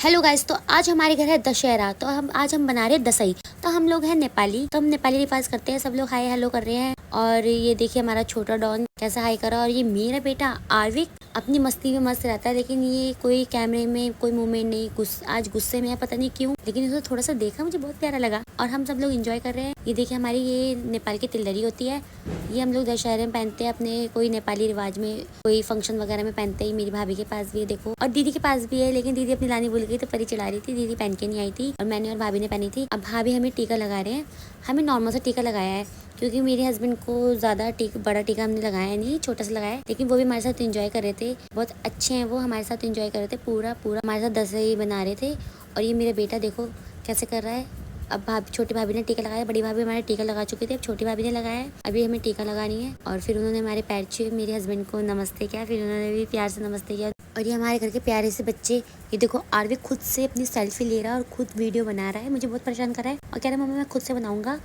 Hello guys, तो आज हमारे घर है दशहरा। तो आज हम बना रहे हैं दसई। तो हम लोग हैं नेपाली, तो हम नेपाली रिवाज करते हैं। सब लोग हाय हेलो कर रहे हैं। और ये देखिए हमारा छोटा डॉन कैसा हाय करा। और ये मेरा बेटा आर्विक अपनी मस्ती में मस्त रहता है, लेकिन ये कोई कैमरे में कोई मूवमेंट नहीं। आज गुस्से में है, पता नहीं क्यों, लेकिन इसको थोड़ा सा देखा मुझे बहुत प्यारा लगा। और हम सब लोग एंजॉय कर रहे हैं। ये देखिए हमारी ये नेपाल की तिलरी होती है। ये हम लोग दशहरे में पहनते हैं, अपने कोई नेपाली रिवाज में कोई फंक्शन वगैरह में पहनते हैं। मेरी भाभी के पास भी है देखो, और दीदी के पास भी है, लेकिन दीदी अपनी लानी भूल गई तो परी चढ़ा रही थी। दीदी पहन के नहीं आई थी और मैंने और भाभी ने पहनी थी। अब भाभी हमें टीका लगा रहे हैं। हमें नॉर्मल सा टीका लगाया है, क्योंकि मेरे हस्बैंड को ज़्यादा बड़ा टीका हमने लगाया नहीं, छोटा सा लगाया है। लेकिन वो भी हमारे साथ एंजॉय कर रहे थे, बहुत अच्छे हैं वो, हमारे साथ एंजॉय कर रहे थे। पूरा हमारे साथ दसई बना रहे थे। और ये मेरा बेटा देखो कैसे कर रहा है। अब छोटी भाभी ने टीका लगाया, बड़ी भाभी हमारे टीका लगा चुकी थी, अब छोटी भाभी ने लगाया है। अभी हमें टीका लगानी है। और फिर उन्होंने हमारे पैर छुए, मेरे हस्बैंड को नमस्ते किया, फिर उन्होंने भी प्यार से नमस्ते किया। और ये हमारे घर के प्यारे से बच्चे, ये देखो आर्विक खुद से अपनी सेल्फी ले रहा है और खुद वीडियो बना रहा है। मुझे बहुत परेशान कर रहा है और कह रहा है मम्मा मैं खुद से बनाऊंगा,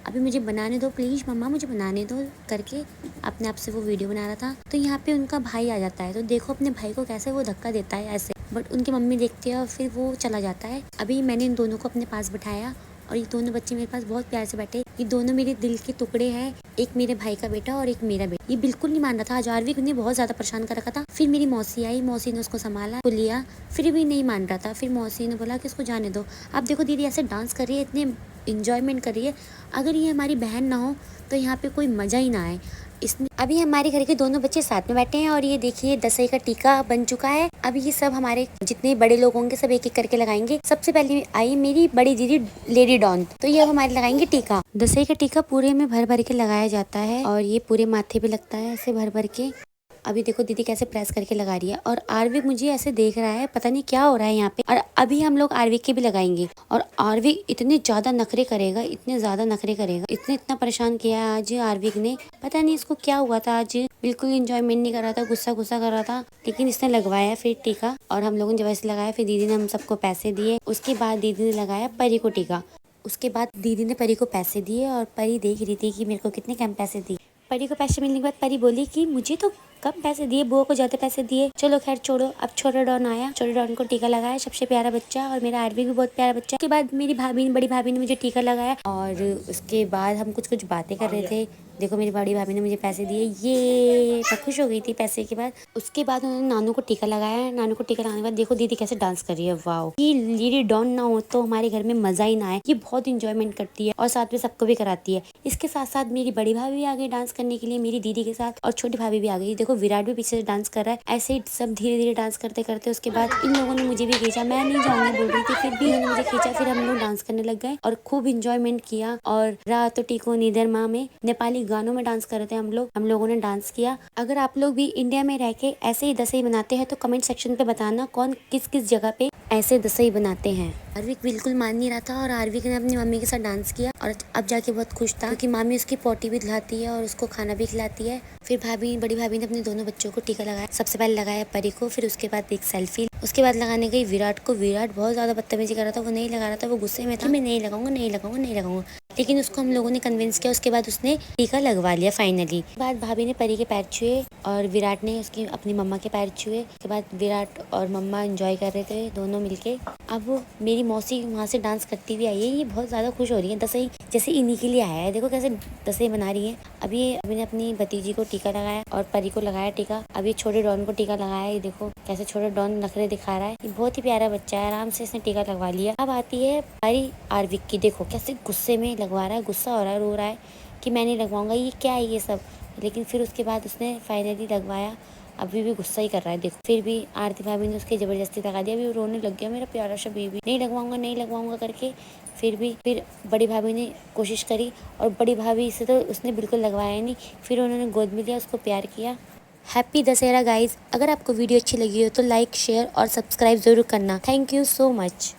अभी मुझे बनाने दो प्लीज़ मम्मा, मुझे बनाने दो करके अपने आप से वो वीडियो बना रहा था। तो यहाँ पे उनका भाई आ जाता है, तो देखो अपने भाई को कैसे वो धक्का देता है ऐसे, बट उनकी मम्मी देखती है और फिर वो चला जाता है। अभी मैंने इन दोनों को अपने पास बिठाया और ये दोनों बच्चे मेरे पास बहुत प्यार से बैठे। ये दोनों मेरे दिल के टुकड़े हैं, एक मेरे भाई का बेटा और एक मेरा बेटा। ये बिल्कुल नहीं मान रहा था, आज आर्विक ने बहुत ज्यादा परेशान कर रखा था। फिर मेरी मौसी आई, मौसी ने उसको संभाला, को लिया, फिर भी नहीं मान रहा था। फिर मौसी ने बोला कि इसको जाने दो। अब देखो दीदी ऐसे डांस कर रही है, इतने इंजॉयमेंट कर रही है। अगर ये हमारी बहन ना हो तो यहाँ पे कोई मजा ही ना आए। इसमें अभी हमारे घर के दोनों बच्चे साथ में बैठे हैं और ये देखिए दसई का टीका बन चुका है। अभी ये सब हमारे जितने बड़े लोग होंगे सब एक एक करके लगाएंगे। सबसे पहले आई मेरी बड़ी दीदी लेडी डॉन, तो ये अब हमारे लगाएंगे टीका। दसई का टीका पूरे में भर भर के लगाया जाता है और ये पूरे माथे पे लगता है ऐसे भर भर के। अभी देखो दीदी कैसे प्रेस करके लगा रही है और आर्विक मुझे ऐसे देख रहा है, पता नहीं क्या हो रहा है यहाँ पे। और अभी हम लोग आर्विक के भी लगाएंगे। और आर्विक इतने ज्यादा नखरे करेगा, इतने ज्यादा नखरे करेगा, इतना परेशान किया है आज आर्विक ने, पता नहीं इसको क्या हुआ था आज। बिल्कुल इंजॉयमेंट नहीं कर रहा था, गुस्सा कर रहा था। लेकिन इसने लगवाया फिर टीका और हम लोगों ने जब ऐसे लगाया, फिर दीदी ने हम सबको पैसे दिए। उसके बाद दीदी ने लगाया परी को टीका। उसके बाद दीदी ने परी को पैसे दिए और परी देख रही थी कि मेरे को कितने कम पैसे दिए। परी को पैसे मिलने के बाद परी बोली कि मुझे तो कम पैसे दिए, बुआ को ज्यादा पैसे दिए। चलो खैर छोड़ो। अब छोटा डॉन आया, छोटे डॉन को टीका लगाया, सबसे प्यारा बच्चा, और मेरा आर्वी भी बहुत प्यारा बच्चा। उसके बाद मेरी बड़ी भाभी ने मुझे टीका लगाया और उसके बाद हम कुछ बातें कर रहे थे। देखो मेरी बड़ी भाभी ने मुझे पैसे दिए, ये मैं खुश हो गई थी पैसे के बाद। उसके बाद उन्होंने नानू को टीका लगाया। नानू को टीका लगाने के बाद देखो दीदी कैसे डांस कर रही है, वाओ। ये लेडी डॉन ना हो तो हमारे घर में मजा ही ना आए। ये बहुत इंजॉयमेंट करती है और साथ में सबको भी कराती है। इसके साथ साथ मेरी बड़ी भाभी भी आ गई डांस करने के लिए मेरी दीदी के साथ, और छोटी भाभी भी आ गई। देखो विराट भी पीछे से डांस कर रहा है। ऐसे ही सब धीरे धीरे डांस करते करते उसके बाद इन लोगों ने मुझे भी खींचा। मैं नहीं जाऊंगी बोल रही थी, फिर भी इन्होंने मुझे खींचा। फिर हम लोग डांस करने लग गए और खूब इंजॉयमेंट किया। और रात टीको नीदर माँ में नेपाली गानों में डांस कर रहे थे हम लोगों ने डांस किया। अगर आप लोग भी इंडिया में रह के ऐसे ही दसई बनाते हैं तो कमेंट सेक्शन पे बताना कौन किस किस जगह पे ऐसे दसई बनाते हैं। आर्विक बिल्कुल मान नहीं रहा था और आर्विक ने अपनी मम्मी के साथ डांस किया और अब जाके बहुत खुश था, क्योंकि मामी उसकी पोटी भी दिलाती है और उसको खाना भी खिलाती है। फिर बड़ी भाभी ने अपने दोनों बच्चों को टीका लगाया। सबसे पहले लगाया परी को, फिर उसके बाद एक सेल्फी। उसके बाद लगाने गई विराट को। विराट बहुत ज्यादा बदतमीजी कर रहा था, वो नहीं लगा रहा था, वो गुस्से में था, मैं नहीं लगाऊंगा। लेकिन उसको हम लोगों ने कन्विंस किया। उसके बाद उसने टीका लगवा लिया फाइनली। बाद भाभी ने परी के पैर छुए और विराट ने उसकी अपनी मम्मा के पैर छुए। उसके बाद विराट और मम्मा एंजॉय कर रहे थे दोनों मिलके। अब मेरी मौसी वहाँ से डांस करती हुई आई है। ये बहुत ज्यादा खुश हो रही है, दसई जैसे इन्हीं के लिए आया है। देखो कैसे दसई बना रही है। अभी ने अपनी भतीजी को टीका लगाया और परी को लगाया टीका। अभी छोटे डॉन को टीका लगाया। ये देखो कैसे छोटे डॉन नखरे दिखा रहा है। ये बहुत ही प्यारा बच्चा है, आराम से इसने टीका लगवा लिया। अब आती है परी आर्विक की। देखो कैसे गुस्से में लगवा रहा है, गुस्सा हो रहा है, रो रहा है कि मैं नहीं लगवाऊंगा, ये क्या है ये सब। लेकिन फिर उसके बाद उसने फाइनली लगवाया। अभी भी गुस्सा ही कर रहा है देखो। फिर भी आरती भाभी ने उसके जबरदस्ती लगा दिया। अभी वो रोने लग गया, मेरा प्यारा सा बेबी, नहीं लगवाऊंगा करके। फिर बड़ी भाभी ने कोशिश करी और बड़ी भाभी से तो उसने बिल्कुल लगवाया नहीं। फिर उन्होंने गोद में लिया, उसको प्यार किया। Happy Dussehra guys. अगर आपको वीडियो अच्छी लगी हो तो लाइक शेयर और सब्सक्राइब जरूर करना। Thank you so much.